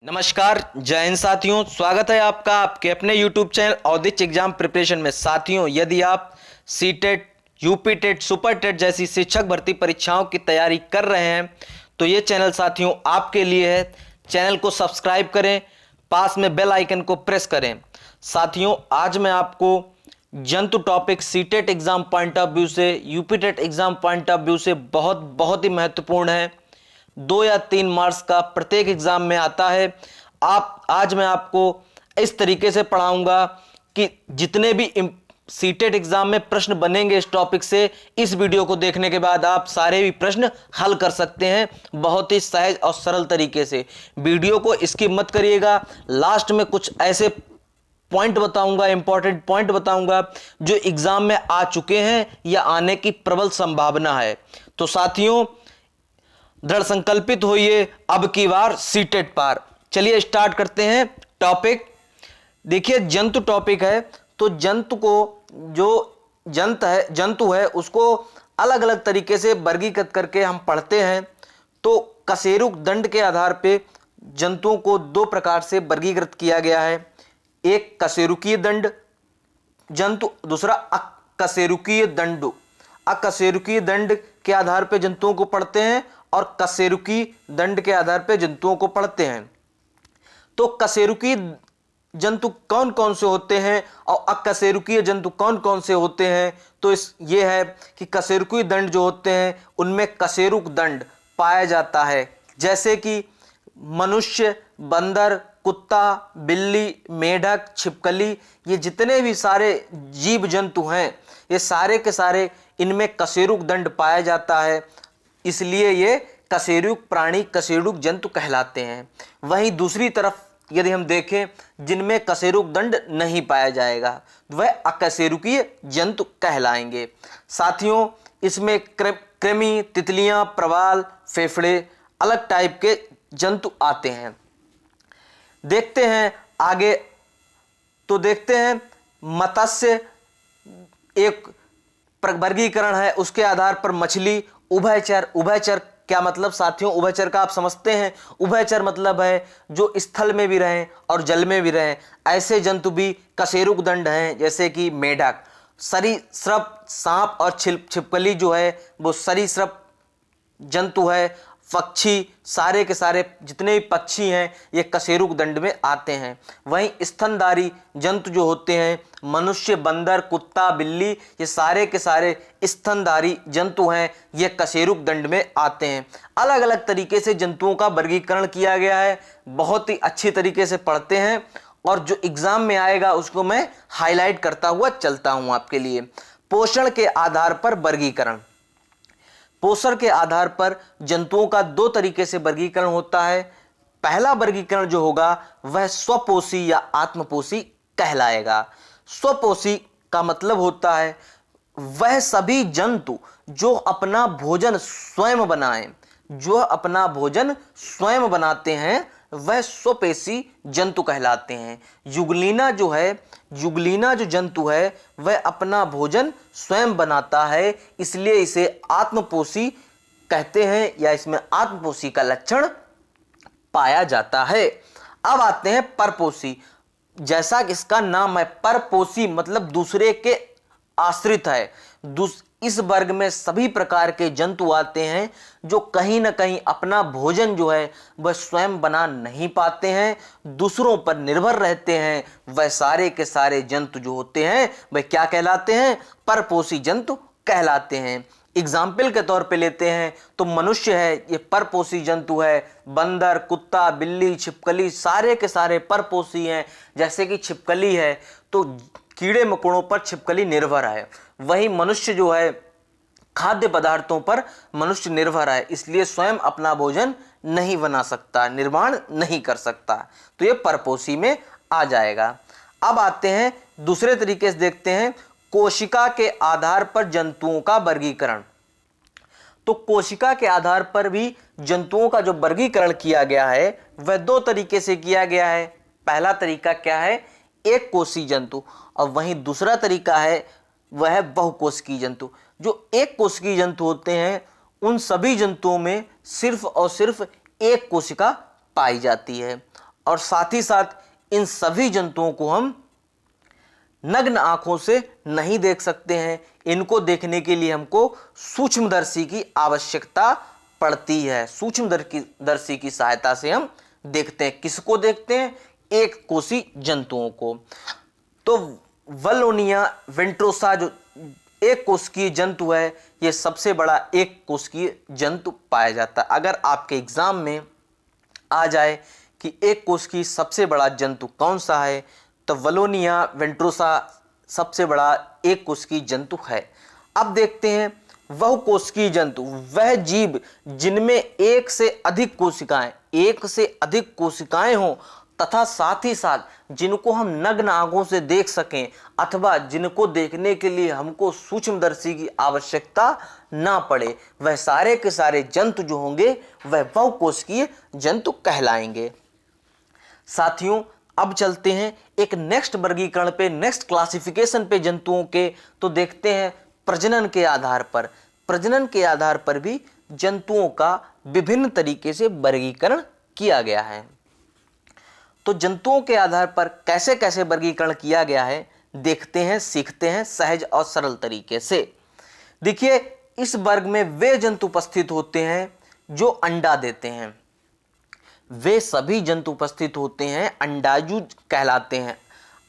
नमस्कार, जय हिंद साथियों। स्वागत है आपका आपके अपने YouTube channel Audich exam preparation में। साथियों, यदि आप CTET, UP TET, super TET जैसी शिक्षक भर्ती परीक्षाओं की तैयारी कर रहे हैं तो ये चैनल साथियों आपके लिए है। चैनल को सब्सक्राइब करें, पास में बेल आइकन को प्रेस करें। साथियों, आज मैं आपको जंतु topic CTET exam point of view से, UP TET exam point of view से बहुत ही महत्वपूर्ण है। 2 या 3 मार्क्स का प्रत्येक एग्जाम में आता है। आज मैं आपको इस तरीके से पढ़ाऊंगा कि जितने भी सीटेट एग्जाम में प्रश्न बनेंगे इस टॉपिक से, इस वीडियो को देखने के बाद आप सारे भी प्रश्न हल कर सकते हैं बहुत ही सहज और सरल तरीके से। वीडियो को स्किप मत करिएगा। लास्ट में कुछ ऐसे पॉइंट बताऊंगा, इंपॉर्टेंट पॉइंट बताऊंगा जो एग्जाम में आ चुके हैं या आने की प्रबल संभावना है। तो साथियों, दृढ़ संकल्पित होइए अब की बार सीटेट पार। चलिए स्टार्ट करते हैं टॉपिक। देखिए, जंतु टॉपिक है तो जंतु को, जो जंतु है उसको अलग अलग तरीके से वर्गीकृत करके हम पढ़ते हैं। तो कशेरुक दंड के आधार पे जंतुओं को 2 प्रकार से वर्गीकृत किया गया है। एक कशेरुकीय दंड जंतु, दूसरा अकशेरुकीय दंडु। अकशेरुकीय दंड के आधार पर जंतुओं को पढ़ते हैं और कशेरुकी दंड के आधार पर जंतुओं को पढ़ते हैं। तो कशेरुकी जंतु कौन कौन से होते हैं और अकशेरुकीय जंतु कौन कौन से होते हैं? तो ये है कि कशेरुकी दंड जो होते हैं उनमें कशेरुक दंड पाया जाता है, जैसे कि मनुष्य, बंदर, कुत्ता, बिल्ली, मेढक, छिपकली, ये जितने भी सारे जीव जंतु हैं ये सारे के सारे इनमें कशेरुक दंड पाया जाता है, इसलिए ये कशेरुक प्राणी, कशेरुक जंतु कहलाते हैं। वहीं दूसरी तरफ यदि हम देखें जिनमें कशेरुक दंड नहीं पाया जाएगा वह अकशेरुकीय जंतु कहलाएंगे। साथियों, इसमें कृमि, तितलियां, प्रवाल, फेफड़े, अलग टाइप के जंतु आते हैं। देखते हैं आगे। तो देखते हैं मत्स्य एक वर्गीकरण है, उसके आधार पर मछली। उभयचर, उभयचर क्या मतलब साथियों? उभयचर का आप समझते हैं। उभयचर मतलब है जो स्थल में भी रहें और जल में भी रहें। ऐसे जंतु भी कशेरुक दंड हैं, जैसे कि मेढक। सरीसृप, सांप और छिपकली जो है वो सरीसृप जंतु है। पक्षी, सारे के सारे जितने भी पक्षी हैं ये कशेरुक दंड में आते हैं। वहीं स्तनधारी जंतु जो होते हैं, मनुष्य, बंदर, कुत्ता, बिल्ली, ये सारे के सारे स्तनधारी जंतु हैं, ये कशेरुक दंड में आते हैं। अलग अलग तरीके से जंतुओं का वर्गीकरण किया गया है, बहुत ही अच्छी तरीके से पढ़ते हैं और जो एग्जाम में आएगा उसको मैं हाईलाइट करता हुआ चलता हूं आपके लिए। पोषण के आधार पर वर्गीकरण। पोषण के आधार पर जंतुओं का 2 तरीके से वर्गीकरण होता है। पहला वर्गीकरण जो होगा वह स्वपोषी या आत्मपोषी कहलाएगा। स्वपोषी का मतलब होता है वह सभी जंतु जो अपना भोजन स्वयं बनाएं, जो अपना भोजन स्वयं बनाते हैं वह स्वपेशी जंतु कहलाते हैं। युगलीना जो जंतु है वह अपना भोजन स्वयं बनाता है, इसलिए इसे आत्मपोषी कहते हैं या इसमें आत्मपोषी का लक्षण पाया जाता है। अब आते हैं परपोषी। जैसा कि इसका नाम है परपोषी, मतलब दूसरे के आश्रित है। इस वर्ग में सभी प्रकार के जंतु आते हैं जो कहीं ना कहीं अपना भोजन जो है वह स्वयं बना नहीं पाते हैं, दूसरों पर निर्भर रहते हैं। वह सारे के सारे जंतु जो होते हैं वह क्या कहलाते हैं? परपोषी जंतु कहलाते हैं। एग्जाम्पल के तौर पे लेते हैं तो मनुष्य है, ये परपोषी जंतु है। बंदर, कुत्ता, बिल्ली, छिपकली, सारे के सारे परपोषी हैं। जैसे कि छिपकली है तो कीड़े मकोड़ों पर छिपकली निर्भर है। वही मनुष्य जो है खाद्य पदार्थों पर मनुष्य निर्भर है, इसलिए स्वयं अपना भोजन नहीं बना सकता, निर्माण नहीं कर सकता, तो ये परपोषी में आ जाएगा। अब आते हैं दूसरे तरीके से देखते हैं कोशिका के आधार पर जंतुओं का वर्गीकरण। तो कोशिका के आधार पर भी जंतुओं का जो वर्गीकरण किया गया है वह 2 तरीके से किया गया है। पहला तरीका क्या है? एक कोषीय जंतु, और वहीं दूसरा तरीका है वह है बहुकोशिकीय जंतु। जो एक कोशिकीय जंतु होते हैं उन सभी जंतुओं में सिर्फ और सिर्फ एक कोशिका पाई जाती है और साथ ही साथ इन सभी जंतुओं को हम नग्न आंखों से नहीं देख सकते हैं। इनको देखने के लिए हमको सूक्ष्मदर्शी की आवश्यकता पड़ती है। सूक्ष्मदर्शी की सहायता से हम देखते हैं। किसको देखते हैं? एक कोशी जंतुओं को। तो वलोनिया वेंट्रोसा जो एक कोशिकीय जंतु है, यह सबसे बड़ा एक कोशिकीय जंतु पाया जाता है। अगर आपके एग्जाम में आ जाए कि एक कोशिकीय सबसे बड़ा जंतु कौन सा है, तो वलोनिया वेंट्रोसा सबसे बड़ा एक कोशिकीय जंतु है। अब देखते हैं वह कोशिकीय जंतु, वह जीव जिनमें एक से अधिक कोशिकाएं हों तथा साथ ही साथ जिनको हम नग्न आंखों से देख सकें अथवा जिनको देखने के लिए हमको सूक्ष्मदर्शी की आवश्यकता ना पड़े, वह सारे के सारे जंतु जो होंगे वह बहुकोशिकीय जंतु कहलाएंगे। साथियों, अब चलते हैं एक नेक्स्ट वर्गीकरण पे, नेक्स्ट क्लासिफिकेशन पे जंतुओं के। तो देखते हैं प्रजनन के आधार पर भी जंतुओं का विभिन्न तरीके से वर्गीकरण किया गया है। तो जंतुओं के आधार पर कैसे कैसे वर्गीकरण किया गया है देखते हैं, सीखते हैं सहज और सरल तरीके से। देखिए, इस वर्ग में वे जंतु उपस्थित होते हैं जो अंडा देते हैं। वे सभी जंतु उपस्थित होते हैं अंडायुज कहलाते हैं।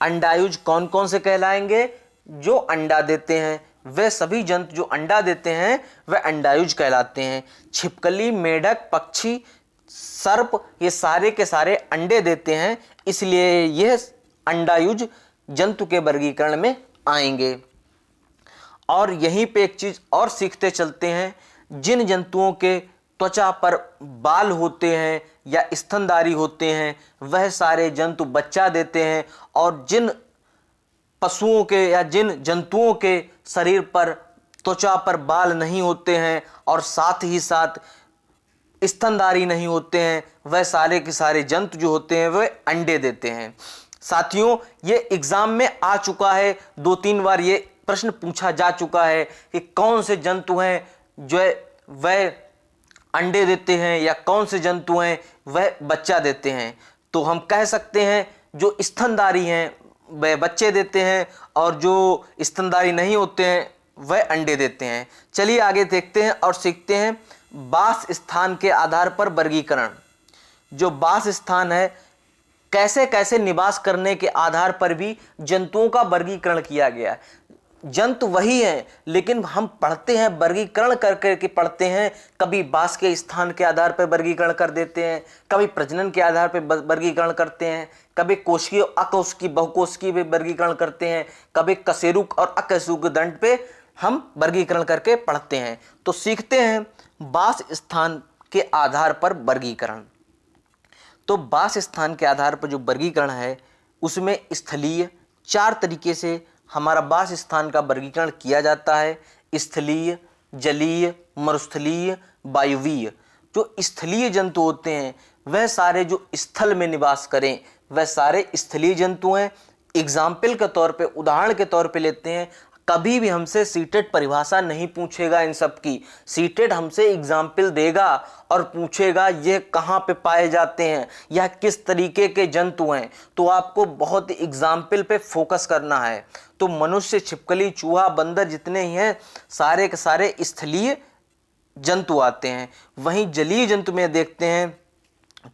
अंडायुज कौन कौन से कहलाएंगे? जो अंडा देते हैं। वे सभी जंतु जो अंडा देते हैं वे अंडायुज कहलाते हैं। छिपकली, मेढक, पक्षी, सर्प, ये सारे के सारे अंडे देते हैं, इसलिए यह अंडायुज जंतु के वर्गीकरण में आएंगे। और यहीं पे एक चीज और सीखते चलते हैं, जिन जंतुओं के त्वचा पर बाल होते हैं या स्तनधारी होते हैं वह सारे जंतु बच्चा देते हैं, और जिन पशुओं के या जिन जंतुओं के शरीर पर त्वचा पर बाल नहीं होते हैं और साथ ही साथ स्तनधारी नहीं होते हैं, वह सारे के सारे जंतु जो होते हैं वह अंडे देते हैं। साथियों, ये एग्जाम में आ चुका है, 2-3 बार ये प्रश्न पूछा जा चुका है कि कौन से जंतु हैं जो वह अंडे देते हैं या कौन से जंतु हैं वह बच्चा देते हैं। तो हम कह सकते हैं जो स्तनधारी हैं वह बच्चे देते हैं और जो स्तनधारी नहीं होते हैं वह अंडे देते हैं। चलिए आगे देखते हैं और सीखते हैं वास स्थान के आधार पर वर्गीकरण। जो वास स्थान है, कैसे कैसे निवास करने के आधार पर भी जंतुओं का वर्गीकरण किया गया है। जंतु वही हैं लेकिन हम पढ़ते हैं वर्गीकरण करके पढ़ते हैं। कभी वास के स्थान के आधार पर वर्गीकरण कर देते हैं, कभी प्रजनन के आधार पर वर्गीकरण करते हैं, कभी कोशिकीय अकोशिकीय बहुकोशिकीय पे वर्गीकरण करते हैं, कभी कशेरुक और अकशेरुक दंड पे हम वर्गीकरण करके पढ़ते हैं। तो सीखते हैं वास स्थान के आधार पर वर्गीकरण। तो वास स्थान के आधार पर जो वर्गीकरण है उसमें स्थलीय 4 तरीके से हमारा वास स्थान का वर्गीकरण किया जाता है। स्थलीय, जलीय, मरुस्थलीय, वायुवीय। जो स्थलीय जंतु होते हैं वह सारे जो स्थल में निवास करें वह सारे स्थलीय जंतु हैं। एग्जाम्पल के तौर पे, उदाहरण के तौर पे लेते हैं, कभी भी हमसे सीटेट परिभाषा नहीं पूछेगा इन सब की। सीटेट हमसे एग्जाम्पल देगा और पूछेगा ये कहाँ पे पाए जाते हैं या किस तरीके के जंतु हैं, तो आपको बहुत एग्जाम्पल पे फोकस करना है। तो मनुष्य, छिपकली, चूहा, बंदर जितने ही हैं सारे के सारे स्थलीय जंतु आते हैं। वहीं जलीय जंतु में देखते हैं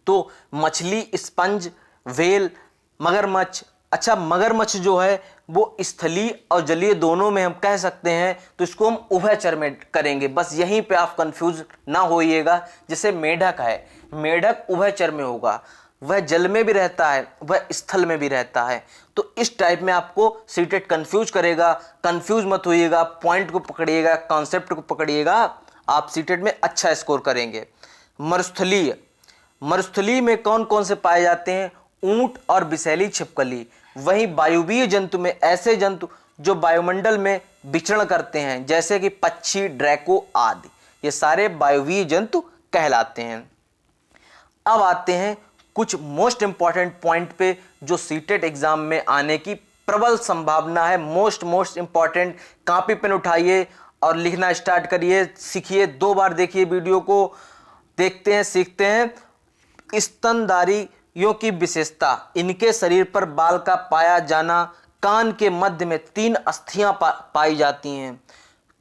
तो मछली, स्पंज, व्हेल, मगरमच्छ। अच्छा, मगरमच्छ जो है वो स्थलीय और जलीय दोनों में हम कह सकते हैं, तो इसको हम उभयचर में करेंगे। बस यहीं पे आप कंफ्यूज ना होइएगा। जैसे मेढक है, मेढक उभयचर में होगा, वह जल में भी रहता है वह स्थल में भी रहता है। तो इस टाइप में आपको सीटेट कंफ्यूज करेगा। कंफ्यूज मत होइएगा, पॉइंट को पकड़िएगा, कॉन्सेप्ट को पकड़िएगा, आप सीटेट में अच्छा स्कोर करेंगे। मरुस्थलीय, मरुस्थलीय में कौन कौन से पाए जाते हैं? ऊंट और विषैली छिपकली। वहीं वायुवीय जंतु में ऐसे जंतु जो वायुमंडल में विचरण करते हैं जैसे कि पक्षी, ड्रैको आदि, ये सारे वायुवीय जंतु कहलाते हैं। अब आते हैं कुछ मोस्ट इंपॉर्टेंट पॉइंट पे जो सीटेट एग्जाम में आने की प्रबल संभावना है। मोस्ट इंपॉर्टेंट, कॉपी पेन उठाइए और लिखना स्टार्ट करिए, सीखिए, 2 बार देखिए वीडियो को। देखते हैं, सीखते हैं स्तनधारी हाथियों की विशेषता, इनके शरीर पर बाल का पाया जाना, कान के मध्य में 3 अस्थियां पाई जाती हैं।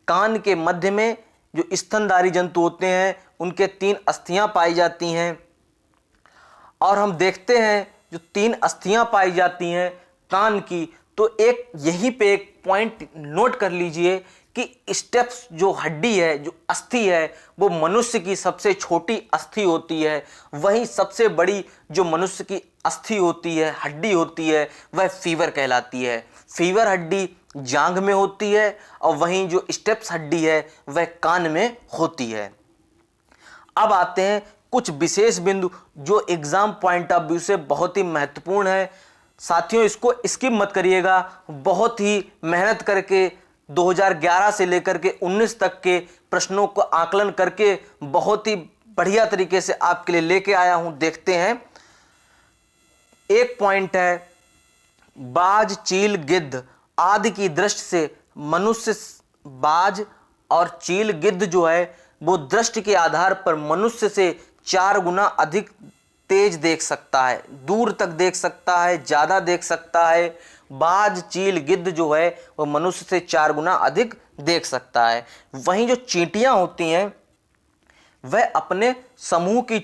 कान के मध्य में जो स्तनधारी जंतु होते हैं उनके 3 अस्थियां पाई जाती हैं। और हम देखते हैं जो 3 अस्थियां पाई जाती हैं कान की, तो एक यहीं पे एक पॉइंट नोट कर लीजिए कि स्टेप्स जो हड्डी है, जो अस्थि है, वो मनुष्य की सबसे छोटी अस्थि होती है। वहीं सबसे बड़ी जो मनुष्य की अस्थि होती है, हड्डी होती है, वह फीवर कहलाती है। फीवर हड्डी जांघ में होती है और वहीं जो स्टेप्स हड्डी है वह कान में होती है। अब आते हैं कुछ विशेष बिंदु जो एग्जाम पॉइंट ऑफ व्यू से बहुत ही महत्वपूर्ण है। साथियों, इसको स्किप मत करिएगा, बहुत ही मेहनत करके 2011 से लेकर के 19 तक के प्रश्नों को आकलन करके बहुत ही बढ़िया तरीके से आपके लिए लेके आया हूं। देखते हैं, एक पॉइंट है, बाज, चील, गिद्ध आदि की दृष्टि से मनुष्य, बाज और चील, गिद्ध जो है वो दृष्टि के आधार पर मनुष्य से 4 गुना अधिक तेज देख सकता है, दूर तक देख सकता है, ज्यादा देख सकता है। बाज, चील, गिद्ध जो है वो मनुष्य से 4 गुना अधिक देख सकता है। वहीं जो चींटियां होती हैं वह अपने समूह की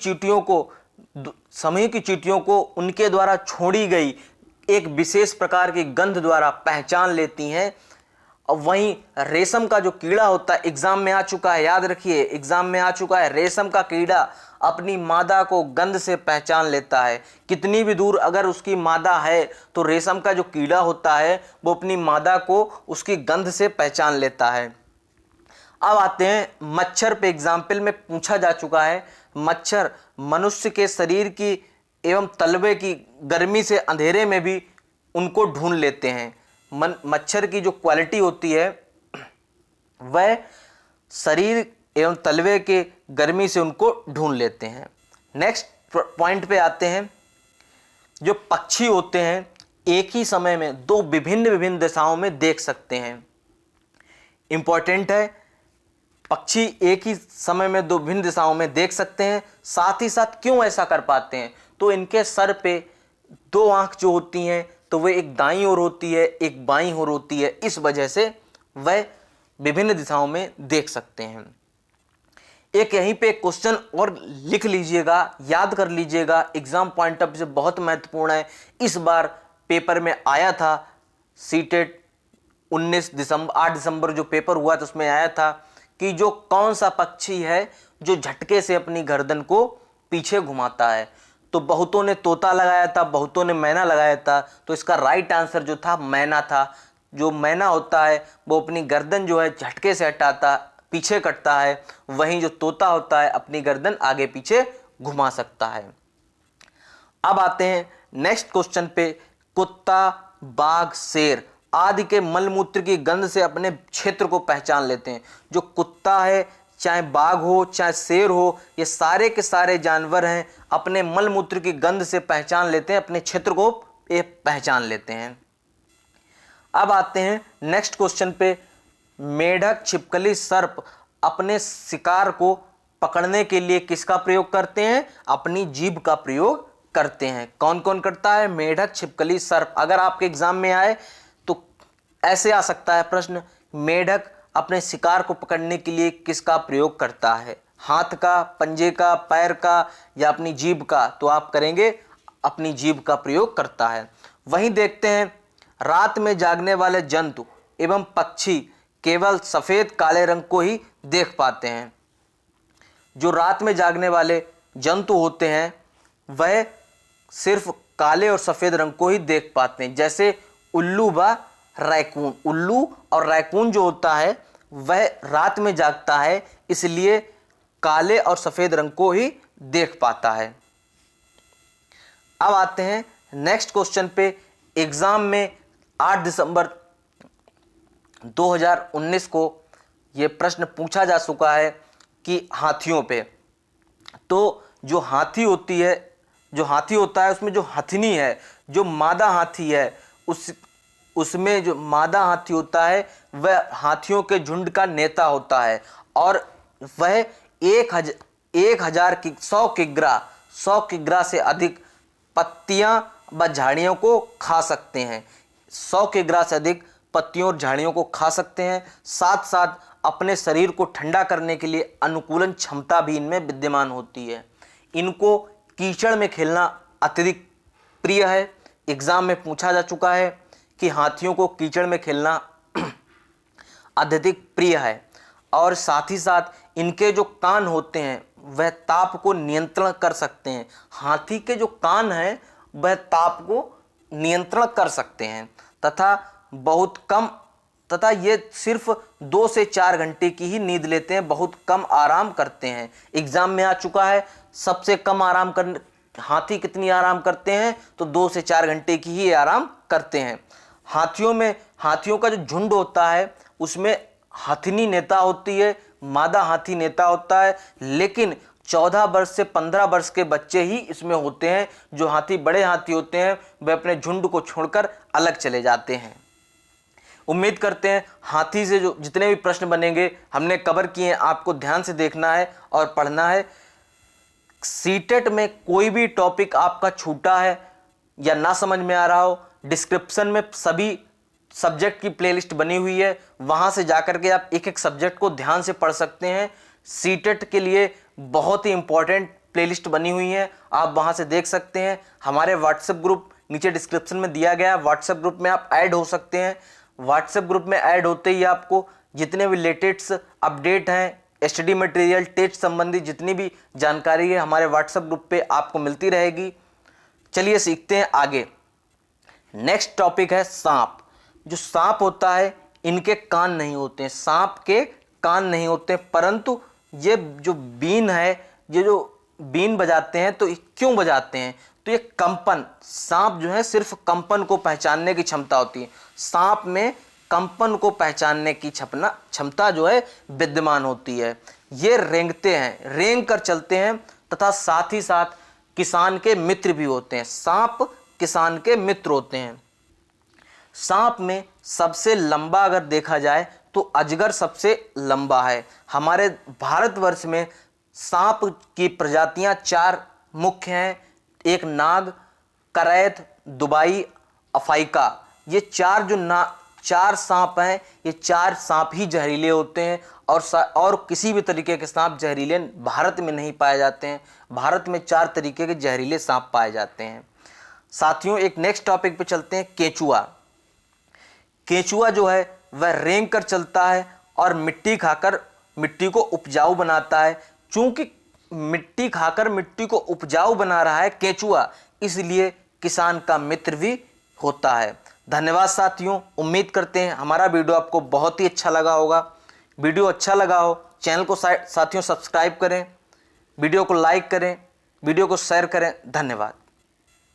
चींटियों को उनके द्वारा छोड़ी गई एक विशेष प्रकार की गंध द्वारा पहचान लेती हैं। और वहीं रेशम का जो कीड़ा होता है, एग्जाम में आ चुका है, याद रखिए एग्जाम में आ चुका है, रेशम का कीड़ा अपनी मादा को गंध से पहचान लेता है। कितनी भी दूर अगर उसकी मादा है तो रेशम का जो कीड़ा होता है वो अपनी मादा को उसकी गंध से पहचान लेता है। अब आते हैं मच्छर पे, एग्जाम्पल में पूछा जा चुका है। मच्छर मनुष्य के शरीर की एवं तलवे की गर्मी से अंधेरे में भी उनको ढूंढ लेते हैं। मच्छर की जो क्वालिटी होती है वह शरीर एवं तलवे के गर्मी से उनको ढूंढ लेते हैं। नेक्स्ट पॉइंट पे आते हैं, जो पक्षी होते हैं एक ही समय में 2 विभिन्न दिशाओं में देख सकते हैं। इंपॉर्टेंट है, पक्षी एक ही समय में 2 भिन्न दिशाओं में देख सकते हैं। साथ ही साथ क्यों ऐसा कर पाते हैं, तो इनके सर पे 2 आंख जो होती हैं तो वह एक दाईं ओर होती है, एक बाईं ओर होती है। इस वजह से वह विभिन्न दिशाओं में देख सकते हैं। एक यहीं पे क्वेश्चन और लिख लीजिएगा, याद कर लीजिएगा, एग्जाम पॉइंट ऑफ व्यू से बहुत महत्वपूर्ण है। इस बार पेपर में आया था, सीटेट 8 दिसंबर जो पेपर हुआ था उसमें आया था कि जो कौन सा पक्षी है जो झटके से अपनी गर्दन को पीछे घुमाता है। तो बहुतों ने तोता लगाया था, बहुतों ने मैना लगाया था, तो इसका राइट आंसर जो था मैना था। जो मैना होता है वो अपनी गर्दन जो है झटके से हटाता, पीछे कटता है, वहीं जो तोता होता है अपनी गर्दन आगे पीछे घुमा सकता है। अब आते हैं नेक्स्ट क्वेश्चन पे, कुत्ता, बाघ, शेर आदि के मलमूत्र की गंध से अपने क्षेत्र को पहचान लेते हैं। जो कुत्ता है, चाहे बाघ हो, चाहे शेर हो, ये सारे के सारे जानवर हैं, अपने मलमूत्र की गंध से पहचान लेते हैं, अपने क्षेत्र को ये पहचान लेते हैं। अब आते हैं नेक्स्ट क्वेश्चन पे, मेढक, छिपकली, सर्प अपने शिकार को पकड़ने के लिए किसका प्रयोग करते हैं, अपनी जीभ का प्रयोग करते हैं। कौन कौन करता है, मेढक, छिपकली, सर्प। अगर आपके एग्जाम में आए तो ऐसे आ सकता है प्रश्न, मेढक अपने शिकार को पकड़ने के लिए किसका प्रयोग करता है, हाथ का, पंजे का, पैर का या अपनी जीभ का, तो आप करेंगे अपनी जीभ का प्रयोग करता है। वहीं देखते हैं, रात में जागने वाले जंतु एवं पक्षी केवल सफेद काले रंग को ही देख पाते हैं। जो रात में जागने वाले जंतु होते हैं वह सिर्फ काले और सफेद रंग को ही देख पाते हैं, जैसे उल्लू व रैकून। उल्लू और रैकून जो होता है वह रात में जागता है, इसलिए काले और सफेद रंग को ही देख पाता है। अब आते हैं नेक्स्ट क्वेश्चन पे। एग्जाम में 8 दिसंबर 2019 को यह प्रश्न पूछा जा चुका है कि हाथियों पे, तो जो हाथी होती है, जो हाथी होता है उसमें जो हथनी है, जो मादा हाथी है, उसमें जो मादा हाथी होता है वह हाथियों के झुंड का नेता होता है और वह 1,000 की 100 किग्रा से अधिक पत्तियां व झाड़ियों को खा सकते हैं। 100 किग्रा से अधिक पत्तियों और झाड़ियों को खा सकते हैं। साथ साथ अपने शरीर को ठंडा करने के लिए अनुकूलन क्षमता भी इनमें विद्यमान होती है। इनको कीचड़ में खेलना अत्यधिक प्रिय है। एग्जाम में पूछा जा चुका है कि हाथियों को कीचड़ में खेलना अत्यधिक प्रिय है। और साथ ही साथ इनके जो कान होते हैं वह ताप को नियंत्रण कर सकते हैं। हाथी के जो कान हैं वह ताप को नियंत्रण कर सकते हैं तथा ये सिर्फ 2 से 4 घंटे की ही नींद लेते हैं, बहुत कम आराम करते हैं। एग्जाम में आ चुका है सबसे कम आराम कर हाथी कितनी आराम करते हैं, तो 2 से 4 घंटे की ही आराम करते हैं। हाथियों का जो झुंड होता है उसमें हथिनी नेता होती है, मादा हाथी नेता होता है, लेकिन 14 वर्ष से 15 वर्ष के बच्चे ही इसमें होते हैं। जो बड़े हाथी होते हैं वे अपने झुंड को छोड़कर अलग चले जाते हैं। उम्मीद करते हैं हाथी से जो जितने भी प्रश्न बनेंगे हमने कवर किए हैं, आपको ध्यान से देखना है और पढ़ना है। सीटेट में कोई भी टॉपिक आपका छूटा है या ना समझ में आ रहा हो, डिस्क्रिप्शन में सभी सब्जेक्ट की प्लेलिस्ट बनी हुई है, वहां से जाकर के आप एक एक सब्जेक्ट को ध्यान से पढ़ सकते हैं। सीटेट के लिए बहुत ही इंपॉर्टेंट प्लेलिस्ट बनी हुई है, आप वहां से देख सकते हैं। हमारे व्हाट्सएप ग्रुप नीचे डिस्क्रिप्शन में दिया गया है, व्हाट्सएप ग्रुप में आप ऐड हो सकते हैं। व्हाट्सएप ग्रुप में ऐड होते ही आपको जितने भी लेटेस्ट अपडेट हैं, स्टडी मटेरियल, टेस्ट संबंधी जितनी भी जानकारी है हमारे व्हाट्सएप ग्रुप पे आपको मिलती रहेगी। चलिए सीखते हैं आगे। नेक्स्ट टॉपिक है सांप। जो सांप होता है इनके कान नहीं होते हैं, सांप के कान नहीं होते, परंतु ये जो बीन है, ये जो बीन बजाते हैं तो क्यों बजाते हैं, तो ये कंपन, सांप जो है सिर्फ कंपन को पहचानने की क्षमता होती है। सांप में कंपन को पहचानने की क्षमता जो है विद्यमान होती है। ये रेंगते हैं, रेंग कर चलते हैं तथा साथ ही साथ किसान के मित्र भी होते हैं। सांप किसान के मित्र होते हैं। सांप में सबसे लंबा अगर देखा जाए तो अजगर सबसे लंबा है। हमारे भारतवर्ष में सांप की प्रजातियां 4 मुख्य हैं, एक नाग, करैत, दुबाई, अफाइका। ये 4 सांप हैं, ये 4 सांप ही जहरीले होते हैं और किसी भी तरीके के सांप जहरीले भारत में नहीं पाए जाते हैं। भारत में 4 तरीके के जहरीले सांप पाए जाते हैं। साथियों एक नेक्स्ट टॉपिक पे चलते हैं, केचुआ। केचुआ जो है वह रेंग कर चलता है और मिट्टी खाकर मिट्टी को उपजाऊ बनाता है। चूंकि मिट्टी खाकर मिट्टी को उपजाऊ बना रहा है केचुआ, इसलिए किसान का मित्र भी होता है। धन्यवाद साथियों, उम्मीद करते हैं हमारा वीडियो आपको बहुत ही अच्छा लगा होगा। वीडियो अच्छा लगा हो चैनल को साथियों सब्सक्राइब करें, वीडियो को लाइक करें, वीडियो को शेयर करें। धन्यवाद।